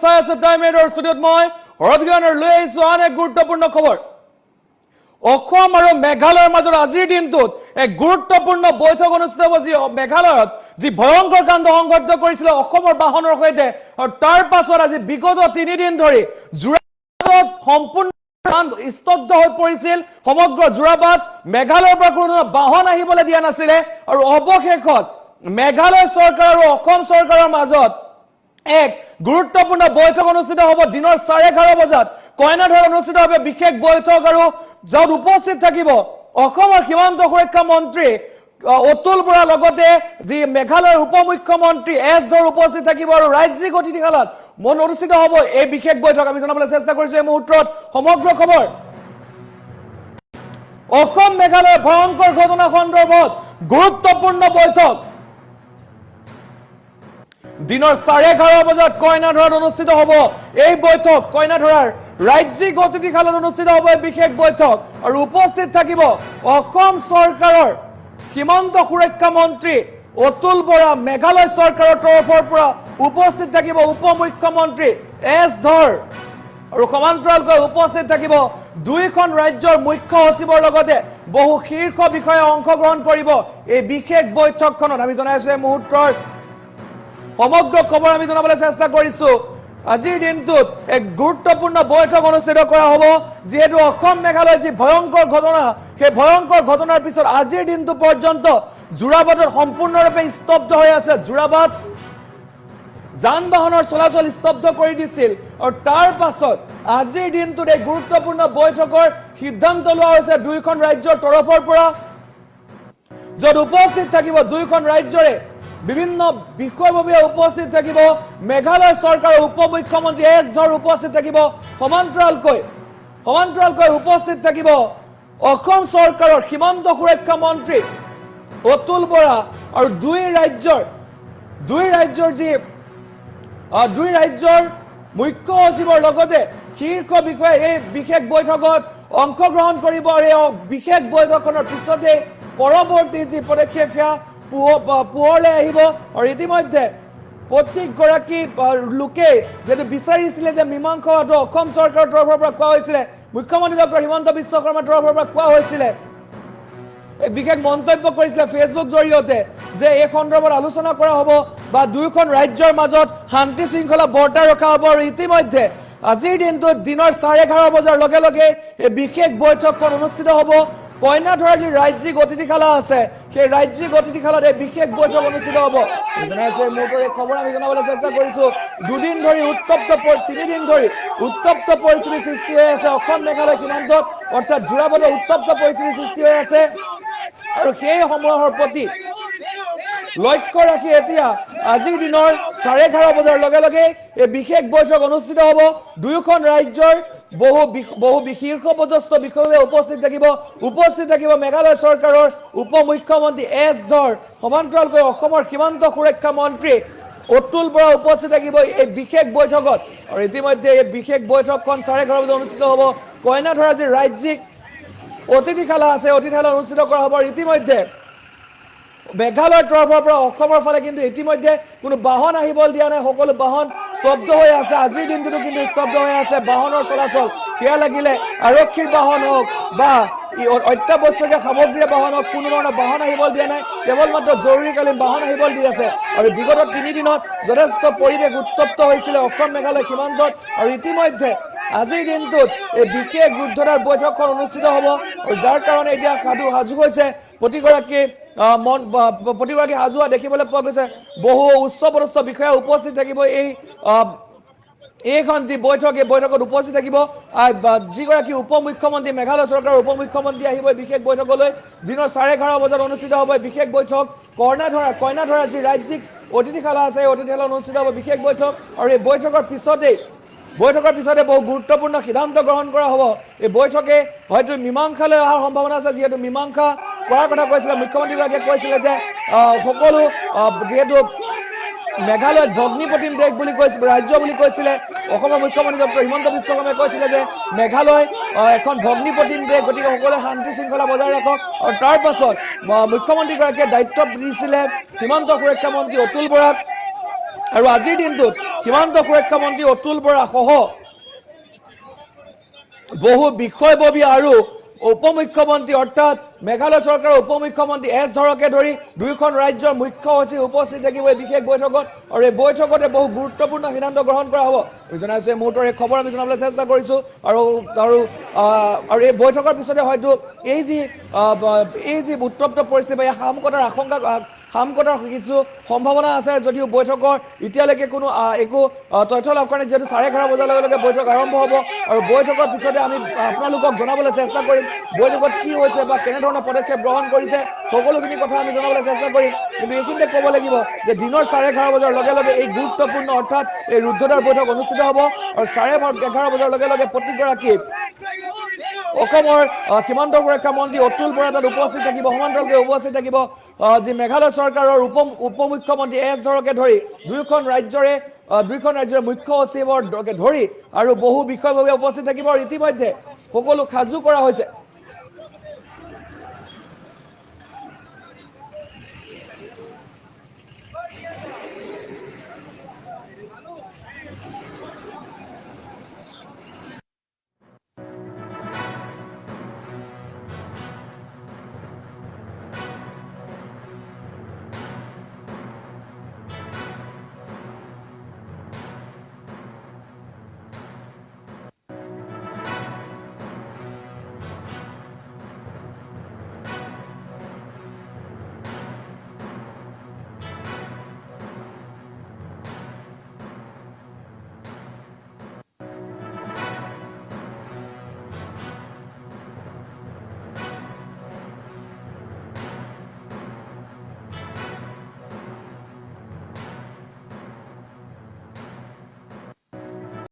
চাই আছে টাইমেডৰ ষ্টুডিঅ'ত মই হৰদগানৰ লৈ আহিছো আন এক গুৰুত্বপূৰ্ণ খবৰ। অসম আৰু মেঘালয়ৰ মাজত আজিৰ দিনটোত এক গুৰুত্বপূৰ্ণ বৈঠক অনুষ্ঠিত হ'ব, যি মেঘালয়ত যি ভয়ংকৰ কাণ্ড সংঘটিত কৰিছিলে অসমৰ বাহনৰ সৈতে, আৰু তাৰ পাছত আজি বিগত 3 দিন ধৰি যোৰাবাটত সম্পূৰ্ণ স্তব্ধ হৈ পৰিছিল সমগ্ৰ যোৰাবাট। মেঘালয়ৰ পৰা কোনো বাহন আহিবলৈ দিয়া নাছিলে, আৰু অৱশেষত মেঘালয় চৰকাৰ আৰু অসম চৰকাৰৰ মাজত এক গুৰুত্বপূৰ্ণ বৈঠক অনুষ্ঠিত হ'ব। দিনৰ 11:30 বজাত কইনাধৰাত অনুষ্ঠিত হ'ব বিশেষ বৈঠক, আৰু য'ত উপস্থিত থাকিব অসমৰ সীমান্ত সুৰক্ষা মন্ত্ৰী অতুল বৰাৰ লগতে যি মেঘালয়ৰ উপ মুখ্যমন্ত্ৰী এছ ধৰ উপস্থিত থাকিব, আৰু ৰাজ্যিক অতিথিশালাত অনুষ্ঠিত হ'ব এই বিশেষ বৈঠক। আমি জনাবলৈ চেষ্টা কৰিছো এই মুহূৰ্তত সমগ্ৰ খবৰ। অসম মেঘালয়ৰ ভয়ংকৰ ঘটনা সন্দৰ্ভত গুৰুত্বপূৰ্ণ বৈঠক দিনৰ 11:30 বজাত কইনাধৰাত অনুষ্ঠিত হ'ব এই বৈঠক। কইনাধৰাৰ ৰাজ্যিক অতিথিশালাত অনুষ্ঠিত হ'ব এই বিশেষ বৈঠক, আৰু উপস্থিত থাকিব অসম চৰকাৰৰ সীমান্ত সুৰক্ষা মন্ত্ৰী অতুল বৰা, মেঘালয় চৰকাৰৰ তৰফৰ পৰা উপস্থিত থাকিব উপ মুখ্যমন্ত্ৰী এছ ধৰ, আৰু সমান্তৰালকৈ উপস্থিত থাকিব দুইখন ৰাজ্যৰ মুখ্য সচিবৰ লগতে বহু শীৰ্ষ বিষয়াই অংশগ্ৰহণ কৰিব এই বিশেষ বৈঠকখনত। আমি জনাইছো এই মুহূৰ্তৰ সমগ্ৰ খবৰ আমি জনাবলৈ চেষ্টা কৰিছো। আজিৰ দিনটোত এক গুৰুত্বপূৰ্ণ বৈঠক অনুষ্ঠিত কৰা হ'ব, যিহেতু অসম মেঘালয় যি ভয়ংকৰ ঘটনা, সেই ভয়ংকৰ ঘটনাৰ পিছত আজিৰ দিনটো পৰ্যন্ত যোৰাবাটত সম্পূৰ্ণৰূপে স্তব্ধ হৈ আছে। যোৰাবাট যান বাহনৰ চলাচল স্তব্ধ কৰি দিছিল, আৰু তাৰ পাছত আজিৰ দিনটোত এই গুৰুত্বপূৰ্ণ বৈঠকৰ সিদ্ধান্ত লোৱা হৈছে দুইখন ৰাজ্যৰ তৰফৰ পৰা, য'ত উপস্থিত থাকিব দুইখন ৰাজ্যৰে বিভিন্ন বিষয়ববীয়া উপস্থিত থাকিব। মেঘালয় চৰকাৰৰ উপ মুখ্যমন্ত্ৰী এছ ধৰ উপস্থিত থাকিব, সমান্তৰালকৈ উপস্থিত থাকিব অসম চৰকাৰৰ সীমান্ত সুৰক্ষা মন্ত্ৰী অতুল বৰা, আৰু দুই ৰাজ্যৰ মুখ্য সচিবৰ লগতে শীৰ্ষ বিষয়াই এই বিশেষ বৈঠকত অংশগ্ৰহণ কৰিব। আৰু এই বিশেষ বৈঠকখনৰ পিছতে পৰৱৰ্তী যি পদক্ষেপ সেয়া পোহৰলৈ আহিব। আৰু ইতিমধ্যে প্ৰত্যেকগৰাকী লোকে যিহেতু বিচাৰিছিলে যে মীমাংসা হোৱাটো অসম চৰকাৰৰ তৰফৰ পৰা কোৱা হৈছিলে, মুখ্যমন্ত্ৰী ডক্টৰ হিমন্ত বিশ্ব শৰ্মাৰ তৰফৰ পৰা কোৱা হৈছিলে, এক বিশেষ মন্তব্য কৰিছিলে ফেচবুক জৰিয়তে যে এই সন্দৰ্ভত আলোচনা কৰা হ'ব বা দুয়োখন ৰাজ্যৰ মাজত শান্তি শৃংখলা বৰ্তাই ৰখা হ'ব। আৰু ইতিমধ্যে আজিৰ দিনটোত দিনৰ 11:30 বজাৰ লগে লগে এই বিশেষ বৈঠকখন অনুষ্ঠিত হ'ব। কইনাধৰা যি ৰাজ্যিক অতিথিশালা আছে, সেই ৰাজ্যিক অতিথিশালাত এই বিশেষ বৈঠক অনুষ্ঠিত হ'ব। খবৰ আমি জনাবলৈ চেষ্টা কৰিছো। 3 দিন ধৰি উত্তপ্ত পৰিস্থিতিৰ সৃষ্টি হৈ আছে অসম মেঘালয় সীমান্তত, অৰ্থাৎ যোৰাবাটত উত্তপ্ত পৰিস্থিতিৰ সৃষ্টি হৈ আছে, আৰু সেই সমূহৰ প্ৰতি লক্ষ্য ৰাখি এতিয়া আজিৰ দিনৰ 11:30 বজাৰ লগে লগে এই বিশেষ বৈঠক অনুষ্ঠিত হ'ব। দুয়োখন ৰাজ্যৰ বহু শীৰ্ষ পদস্থ বিষয়ে উপস্থিত থাকিব মেঘালয় চৰকাৰৰ উপ মুখ্যমন্ত্ৰী এছ ধৰ, সমান্তৰালকৈ অসমৰ সীমান্ত সুৰক্ষা মন্ত্ৰী অতুল বৰা উপস্থিত থাকিব এই বিশেষ বৈঠকত। আৰু ইতিমধ্যে এই বিশেষ বৈঠকখন 11:30 বজাত অনুষ্ঠিত হ'ব। কইনাধৰা যি ৰাজ্যিক অতিথিশালা আছে, অতিথিশালা অনুষ্ঠিত কৰা হ'ব। আৰু ইতিমধ্যে মেঘালয়ৰ তৰফৰ পৰা অসমৰ ফালে কিন্তু ইতিমধ্যে কোনো বাহন আহিবলৈ দিয়া নাই, সকলো বাহন স্তব্ধ হৈ আছে। আজিৰ দিনটোতো কিন্তু স্তব্ধ হৈ আছে বাহনৰ চলাচল, সেয়া লাগিলে আৰক্ষীৰ বাহন হওক বা অত্যাৱশ্যকীয় সামগ্ৰীৰ বাহন হওক, কোনো ধৰণৰ বাহন আহিবলৈ দিয়া নাই, কেৱল মাত্ৰ জৰুৰীকালীন বাহন আহিবলৈ দি আছে। আৰু বিগত 3 দিনত যথেষ্ট পৰিৱেশ উত্তপ্ত হৈছিলে অসম মেঘালয় সীমান্তত, আৰু ইতিমধ্যে আজিৰ দিনটোত এই বিশেষ ৰুদ্ধতাৰ বৈঠকখন অনুষ্ঠিত হ'ব, আৰু যাৰ কাৰণে এতিয়া সাজু হৈছে প্ৰতিগৰাকী সাজোৱা দেখিবলৈ পোৱা গৈছে। বহু উচ্চপদস্থ বিষয়া উপস্থিত থাকিব এইখন যি বৈঠক, এই বৈঠকত উপস্থিত থাকিব যিগৰাকী উপ মুখ্যমন্ত্ৰী, মেঘালয় চৰকাৰৰ উপ মুখ্যমন্ত্ৰী আহিব এই বিশেষ বৈঠকলৈ। দিনৰ 11:30 বজাত অনুষ্ঠিত হ'ব এই বিশেষ বৈঠক। কইনাধৰা যি ৰাজ্যিক অতিথিশালা আছে, এই অতিথিশালা অনুষ্ঠিত হ'ব বিশেষ বৈঠক, আৰু এই বৈঠকৰ পিছতে বহু গুৰুত্বপূৰ্ণ সিদ্ধান্ত গ্ৰহণ কৰা হ'ব। এই বৈঠকে হয়তো মীমাংসালৈ অহাৰ সম্ভাৱনা আছে, যিহেতু মীমাংসা কৰাৰ কথা কৈছিলে মুখ্যমন্ত্ৰীগৰাকীয়ে, কৈছিলে যে সকলো যিহেতু মেঘালয়ত ভগ্নীপতিম দেশ বুলি কৈছিল, ৰাজ্য বুলি কৈছিলে অসমৰ মুখ্যমন্ত্ৰী ডক্টৰ হিমন্ত বিশ্ব শৰ্মাই কৈছিলে যে মেঘালয় এখন ভগ্নীপতিম দেশ, গতিকে সকলোৱে শান্তি শৃংখলা বজাই ৰাখক। আৰু তাৰ পাছত মুখ্যমন্ত্ৰীগৰাকীয়ে দায়িত্ব দিছিলে সীমান্ত সুৰক্ষা মন্ত্ৰী অতুল বৰাক, আৰু আজিৰ দিনটোত সীমান্ত সুৰক্ষা মন্ত্ৰী অতুল বৰা সহ বহু বিষয়ববী আৰু উপমুখ্যমন্ত্ৰী অৰ্থাৎ মেঘালয় চৰকাৰৰ উপমুখ্যমন্ত্ৰী এছ ধৰকে ধৰি দুয়োখন ৰাজ্যৰ মুখ্য সচিব উপস্থিত থাকিব এই বিশেষ বৈঠকত আৰু এই বৈঠকতে বহু গুৰুত্বপূৰ্ণ সিদ্ধান্ত গ্ৰহণ কৰা হ'ব জনাইছো এই মুহূৰ্তৰ এই খবৰ আমি জনাবলৈ চেষ্টা কৰিছো আৰু আৰু এই বৈঠকৰ পিছতে হয়তো এই যি উত্তপ্ত পৰিস্থিতি বা সামকতাৰ কিছু সম্ভাৱনা আছে যদিও বৈঠকৰ এতিয়ালৈকে কোনো একো তথ্য লাভ কৰা নাই যিহেতু 11:30 বজাৰ লগে লগে বৈঠক আৰম্ভ হ'ব আৰু বৈঠকৰ পিছতে আমি আপোনালোকক জনাবলৈ চেষ্টা কৰিম বৈঠকত কি হৈছে বা কেনেধৰণৰ পদক্ষেপ গ্ৰহণ কৰিছে সকলোখিনি কথা আমি জনাবলৈ চেষ্টা কৰিম কিন্তু এইখিনিতে ক'ব লাগিব যে দিনৰ 11:30 বজাৰ লগে লগে এই গুৰুত্বপূৰ্ণ অৰ্থাৎ এই ৰুদ্ধদ্বাৰ বৈঠক অনুষ্ঠিত হ'ব আৰু 11:30 বজাৰ লগে লগে প্ৰতিগৰাকী অসমৰ সীমান্ত সুৰক্ষা মন্ত্ৰী অতুল বৰা তাত উপস্থিত থাকিব সমান্তৰালকৈ উপস্থিত থাকিব যি মেঘালয় চৰকাৰৰ উপমুখ্যমন্ত্ৰী এছ ধৰকে ধৰি দুয়োখন ৰাজ্যৰে মুখ্য সচিবৰ ধৰি আৰু বহু বিষয়ববীয়া উপস্থিত থাকিব আৰু ইতিমধ্যে সকলো সাজু কৰা হৈছে